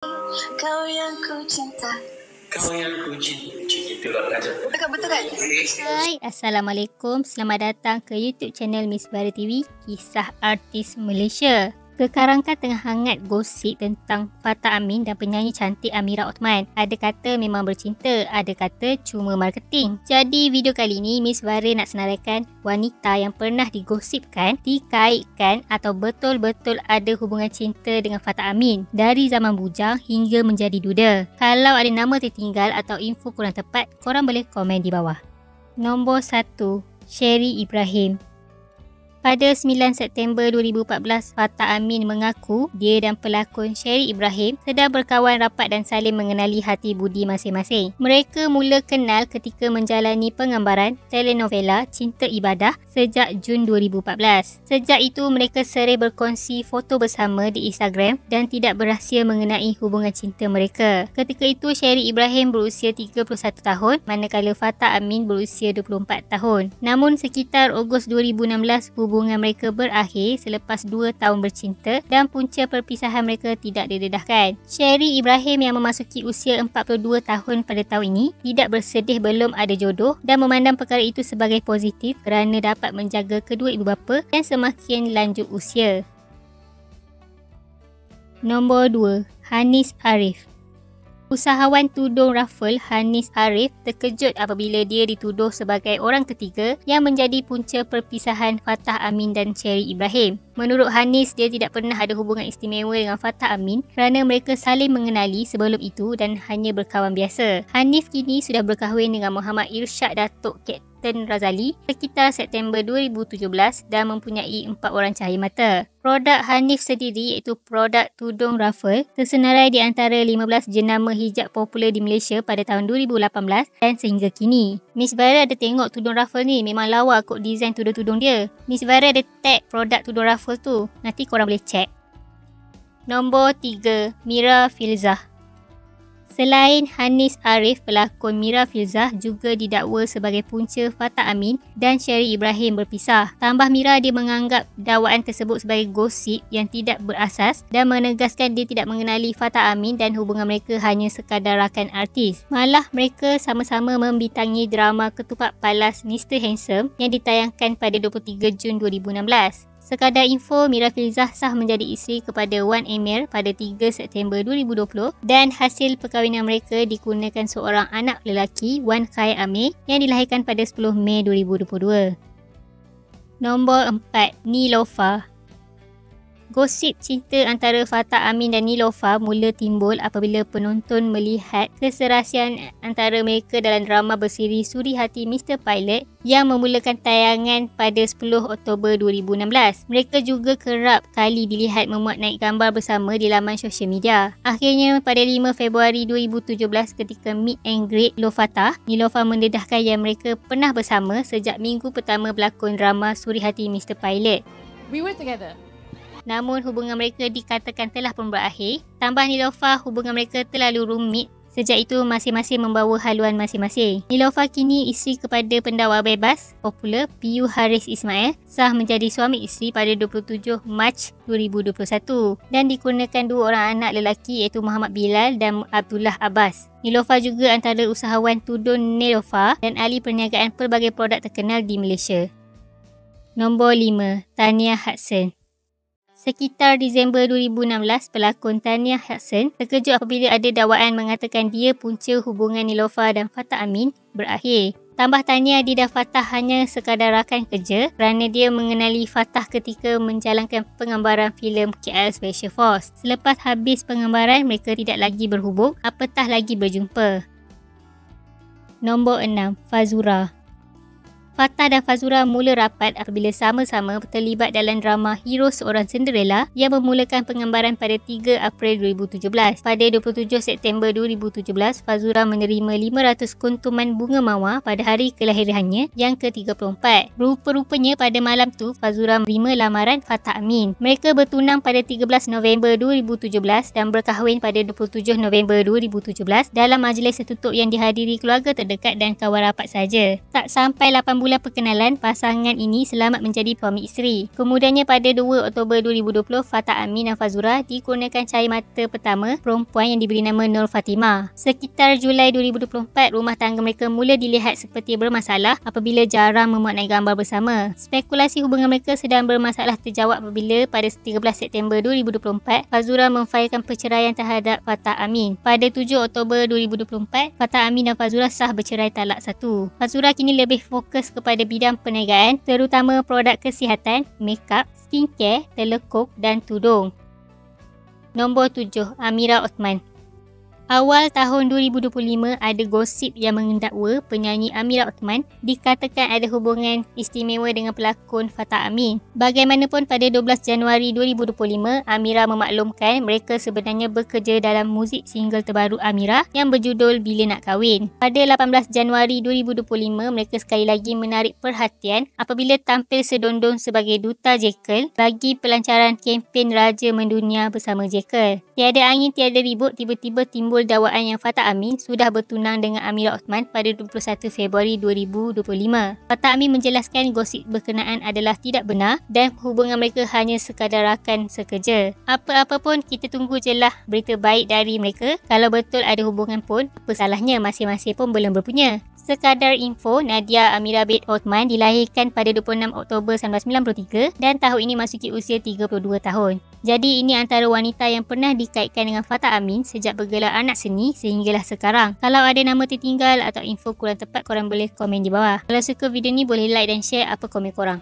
Kau yang ku cinta. Kau yang ku cinta. Itulah Raja. Betul kan? Hai, Assalamualaikum. Selamat datang ke YouTube channel Miss Bara TV, Kisah Artis Malaysia. Sekarang kan tengah hangat gosip tentang Fatah Amin dan penyanyi cantik Amira Othman. Ada kata memang bercinta, ada kata cuma marketing. Jadi video kali ini Miss Bara nak senaraikan wanita yang pernah digosipkan, dikaitkan atau betul-betul ada hubungan cinta dengan Fatah Amin dari zaman bujang hingga menjadi duda. Kalau ada nama tertinggal atau info kurang tepat, korang boleh komen di bawah. Nombor 1, Sherry Ibrahim. Pada 9 September 2014, Fatah Amin mengaku dia dan pelakon Sherry Ibrahim sedang berkawan rapat dan saling mengenali hati budi masing-masing. Mereka mula kenal ketika menjalani penggambaran telenovela Cinta Ibadah sejak Jun 2014. Sejak itu, mereka sering berkongsi foto bersama di Instagram dan tidak berahsia mengenai hubungan cinta mereka. Ketika itu, Sherry Ibrahim berusia 31 tahun, manakala Fatah Amin berusia 24 tahun. Namun, sekitar Ogos 2016, hubungan mereka berakhir selepas 2 tahun bercinta dan punca perpisahan mereka tidak didedahkan. Sherry Ibrahim yang memasuki usia 42 tahun pada tahun ini tidak bersedih belum ada jodoh dan memandang perkara itu sebagai positif kerana dapat menjaga kedua ibu bapa dan semakin lanjut usia. Nombor 2, Hanis Arif. Usahawan tudung raffle Hanis Arif terkejut apabila dia dituduh sebagai orang ketiga yang menjadi punca perpisahan Fatah Amin dan Sherry Ibrahim. Menurut Hanis, dia tidak pernah ada hubungan istimewa dengan Fatah Amin kerana mereka saling mengenali sebelum itu dan hanya berkawan biasa. Hanif kini sudah berkahwin dengan Muhammad Irsyad Datuk Kapten Razali sekitar September 2017 dan mempunyai 4 orang cahaya mata. Produk Hanif sendiri iaitu produk tudung raffle tersenarai di antara 15 jenama hijab popular di Malaysia pada tahun 2018 dan sehingga kini. Miss Bara ada tengok tudung raffle ni, memang lawa kot design tudung-tudung dia. Miss Bara ada tag produk tudung raffle tu, nanti korang boleh check. Nombor 3, Mira Filzah. Selain Hanis Arif, pelakon Mira Filzah juga didakwa sebagai punca Fatah Amin dan Sherry Ibrahim berpisah. Tambah Mira, dia menganggap dakwaan tersebut sebagai gosip yang tidak berasas dan menegaskan dia tidak mengenali Fatah Amin dan hubungan mereka hanya sekadar rakan artis. Malah mereka sama-sama membintangi drama Ketupat Palas Mr. Handsome yang ditayangkan pada 23 Jun 2016. Sekadar info, Mira Filzah sah menjadi isteri kepada Wan Emir pada 3 September 2020 dan hasil perkahwinan mereka dikurniakan seorang anak lelaki, Wan Khair Amir, yang dilahirkan pada 10 Mei 2022. Nombor 4, Niloufar. Gosip cinta antara Fatah Amin dan Niloufar mula timbul apabila penonton melihat keserasian antara mereka dalam drama bersiri Suri Hati Mr. Pilot yang memulakan tayangan pada 10 Oktober 2016. Mereka juga kerap kali dilihat memuat naik gambar bersama di laman sosial media. Akhirnya pada 5 Februari 2017 ketika meet and greet Fatah, Niloufar mendedahkan yang mereka pernah bersama sejak minggu pertama berlakon drama Suri Hati Mr. Pilot. We were together. Namun hubungan mereka dikatakan telah pun berakhir. Tambah Niloufar, hubungan mereka terlalu rumit. Sejak itu masing-masing membawa haluan masing-masing. Niloufar kini isteri kepada pendakwa bebas popular PU Haris Ismail, sah menjadi suami isteri pada 27 Mac 2021 dan dikurniakan 2 orang anak lelaki iaitu Muhammad Bilal dan Abdullah Abbas. Niloufar juga antara usahawan tudung Niloufar dan ahli perniagaan pelbagai produk terkenal di Malaysia. Nombor 5, Tania Hudson. Sekitar Disember 2016, pelakon Tania Hudson terkejut apabila ada dakwaan mengatakan dia punca hubungan Niloufar dan Fatah Amin berakhir. Tambah Tania, dia dan Fatah hanya sekadar rakan kerja kerana dia mengenali Fatah ketika menjalankan penggambaran filem KL Special Force. Selepas habis penggambaran, mereka tidak lagi berhubung, apatah lagi berjumpa. Nombor 6, Fazura. Fatah dan Fazura mula rapat apabila sama-sama terlibat dalam drama Hero Seorang Cinderella yang memulakan penggambaran pada 3 April 2017. Pada 27 September 2017, Fazura menerima 500 kuntuman bunga mawar pada hari kelahirannya yang ke-34. Rupa-rupanya pada malam tu, Fazura menerima lamaran Fatah Amin. Mereka bertunang pada 13 November 2017 dan berkahwin pada 27 November 2017 dalam majlis tertutup yang dihadiri keluarga terdekat dan kawan rapat saja. Tak sampai 8 bulan perkenalan, pasangan ini selamat menjadi suami isteri. Kemudiannya pada 2 Oktober 2020, Fatah Amin dan Fazura dikurniakan cahaya mata pertama perempuan yang diberi nama Nur Fatimah. Sekitar Julai 2024, rumah tangga mereka mula dilihat seperti bermasalah apabila jarang memuat naik gambar bersama. Spekulasi hubungan mereka sedang bermasalah terjawab apabila pada 13 September 2024, Fazura memfailkan perceraian terhadap Fatah Amin. Pada 7 Oktober 2024, Fatah Amin dan Fazura sah bercerai talak 1. Fazura kini lebih fokus kepada bidang perniagaan, terutama produk kesihatan, makeup, skincare, telekuk dan tudung. Nombor 7. Amira Othman. Awal tahun 2025, ada gosip yang mendakwa penyanyi Amira Othman dikatakan ada hubungan istimewa dengan pelakon Fatah Amin. Bagaimanapun, pada 12 Januari 2025, Amira memaklumkan mereka sebenarnya bekerja dalam muzik single terbaru Amira yang berjudul Bila Nak Kahwin. Pada 18 Januari 2025, mereka sekali lagi menarik perhatian apabila tampil sedondong sebagai duta Jekyll bagi pelancaran kempen Raja Mendunia bersama Jekyll. Tiada angin tiada ribut, tiba-tiba timbul dakwaan yang Fatah Amin sudah bertunang dengan Amira Othman pada 21 Februari 2025. Fatah Amin menjelaskan gosip berkenaan adalah tidak benar dan hubungan mereka hanya sekadar rakan sekerja. Apa-apa pun, kita tunggu je lah berita baik dari mereka. Kalau betul ada hubungan pun, apa salahnya, masing-masing pun belum berpunya. Sekadar info, Nadia Amira Bint Othman dilahirkan pada 26 Oktober 1993 dan tahun ini masuki usia 32 tahun. Jadi ini antara wanita yang pernah dikaitkan dengan Fatah Amin sejak bergelar anak seni sehinggalah sekarang. Kalau ada nama tertinggal atau info kurang tepat, korang boleh komen di bawah. Kalau suka video ni, boleh like dan share apa komen korang.